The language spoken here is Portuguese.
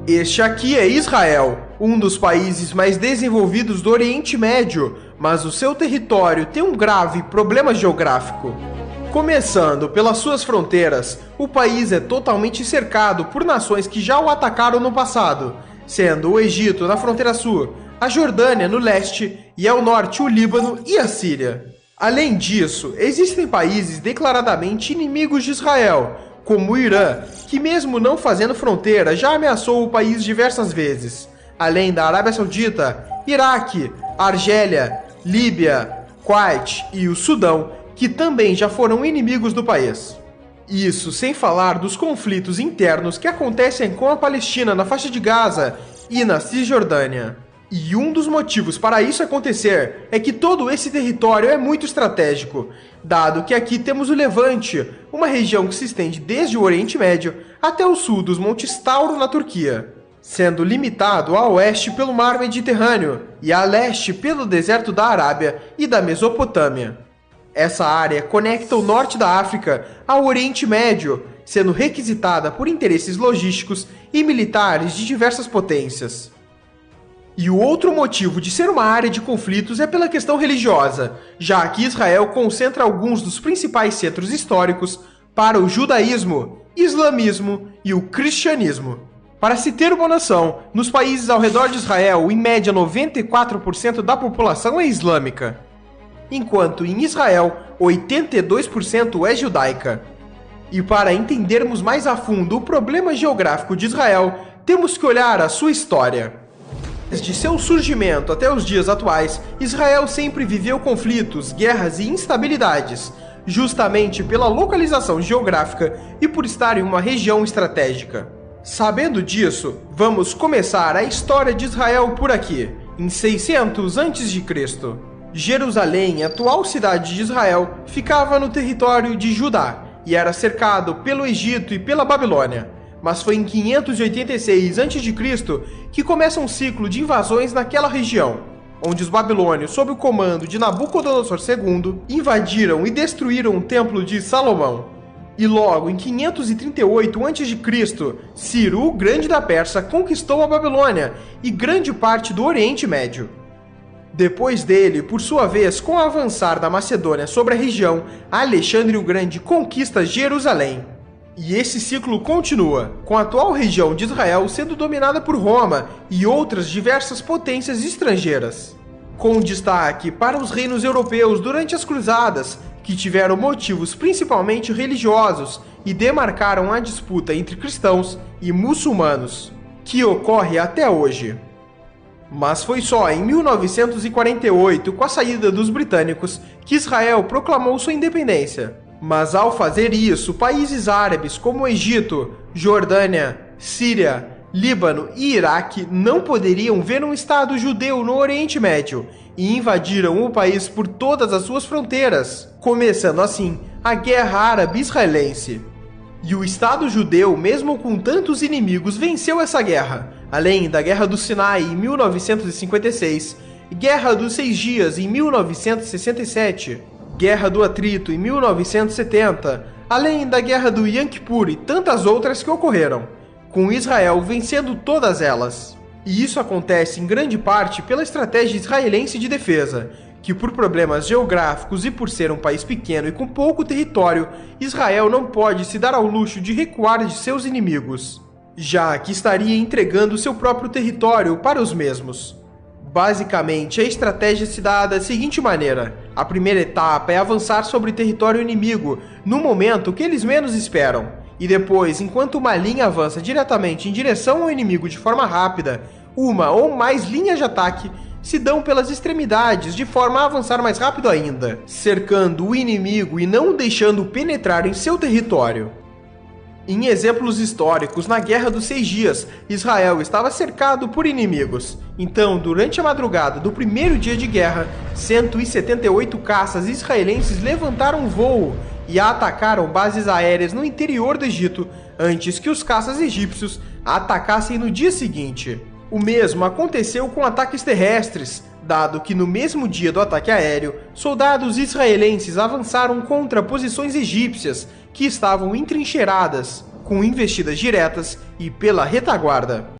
Este aqui é Israel, um dos países mais desenvolvidos do Oriente Médio, mas o seu território tem um grave problema geográfico. Começando pelas suas fronteiras, o país é totalmente cercado por nações que já o atacaram no passado, sendo o Egito na fronteira sul, a Jordânia no leste e ao norte o Líbano e a Síria. Além disso, existem países declaradamente inimigos de Israel, como o Irã, que mesmo não fazendo fronteira já ameaçou o país diversas vezes, além da Arábia Saudita, Iraque, Argélia, Líbia, Kuwait e o Sudão, que também já foram inimigos do país. Isso sem falar dos conflitos internos que acontecem com a Palestina na faixa de Gaza e na Cisjordânia. E um dos motivos para isso acontecer é que todo esse território é muito estratégico, dado que aqui temos o Levante, uma região que se estende desde o Oriente Médio até o sul dos Montes Tauro na Turquia, sendo limitado a oeste pelo Mar Mediterrâneo e a leste pelo deserto da Arábia e da Mesopotâmia. Essa área conecta o norte da África ao Oriente Médio, sendo requisitada por interesses logísticos e militares de diversas potências. E o outro motivo de ser uma área de conflitos é pela questão religiosa, já que Israel concentra alguns dos principais centros históricos para o judaísmo, islamismo e o cristianismo. Para se ter uma noção, nos países ao redor de Israel, em média 94% da população é islâmica, enquanto em Israel 82% é judaica. E para entendermos mais a fundo o problema geográfico de Israel, temos que olhar a sua história. Desde seu surgimento até os dias atuais, Israel sempre viveu conflitos, guerras e instabilidades, justamente pela localização geográfica e por estar em uma região estratégica. Sabendo disso, vamos começar a história de Israel por aqui, em 600 a.C. Jerusalém, atual cidade de Israel, ficava no território de Judá e era cercado pelo Egito e pela Babilônia. Mas foi em 586 a.C. que começa um ciclo de invasões naquela região, onde os babilônios, sob o comando de Nabucodonosor II, invadiram e destruíram o Templo de Salomão. E logo em 538 a.C., Ciro o Grande da Pérsia conquistou a Babilônia e grande parte do Oriente Médio. Depois dele, por sua vez, com o avançar da Macedônia sobre a região, Alexandre o Grande conquista Jerusalém. E esse ciclo continua, com a atual região de Israel sendo dominada por Roma e outras diversas potências estrangeiras, com destaque para os reinos europeus durante as Cruzadas, que tiveram motivos principalmente religiosos e demarcaram a disputa entre cristãos e muçulmanos, que ocorre até hoje. Mas foi só em 1948, com a saída dos britânicos, que Israel proclamou sua independência. Mas ao fazer isso, países árabes como o Egito, Jordânia, Síria, Líbano e Iraque não poderiam ver um Estado judeu no Oriente Médio e invadiram o país por todas as suas fronteiras, começando assim a Guerra Árabe-Israelense. E o Estado judeu, mesmo com tantos inimigos, venceu essa guerra, além da Guerra do Sinai em 1956, Guerra dos 6 Dias em 1967, Guerra do Atrito em 1970, além da Guerra do Yom Kippur e tantas outras que ocorreram, com Israel vencendo todas elas. E isso acontece em grande parte pela estratégia israelense de defesa, que por problemas geográficos e por ser um país pequeno e com pouco território, Israel não pode se dar ao luxo de recuar de seus inimigos, já que estaria entregando seu próprio território para os mesmos. Basicamente, a estratégia se dá da seguinte maneira: a primeira etapa é avançar sobre o território inimigo no momento que eles menos esperam, e depois, enquanto uma linha avança diretamente em direção ao inimigo de forma rápida, uma ou mais linhas de ataque se dão pelas extremidades de forma a avançar mais rápido ainda, cercando o inimigo e não o deixando penetrar em seu território. Em exemplos históricos, na Guerra dos 6 Dias, Israel estava cercado por inimigos. Então, durante a madrugada do primeiro dia de guerra, 178 caças israelenses levantaram voo e atacaram bases aéreas no interior do Egito, antes que os caças egípcios atacassem no dia seguinte. O mesmo aconteceu com ataques terrestres, dado que no mesmo dia do ataque aéreo, soldados israelenses avançaram contra posições egípcias que estavam entrincheiradas, com investidas diretas e pela retaguarda.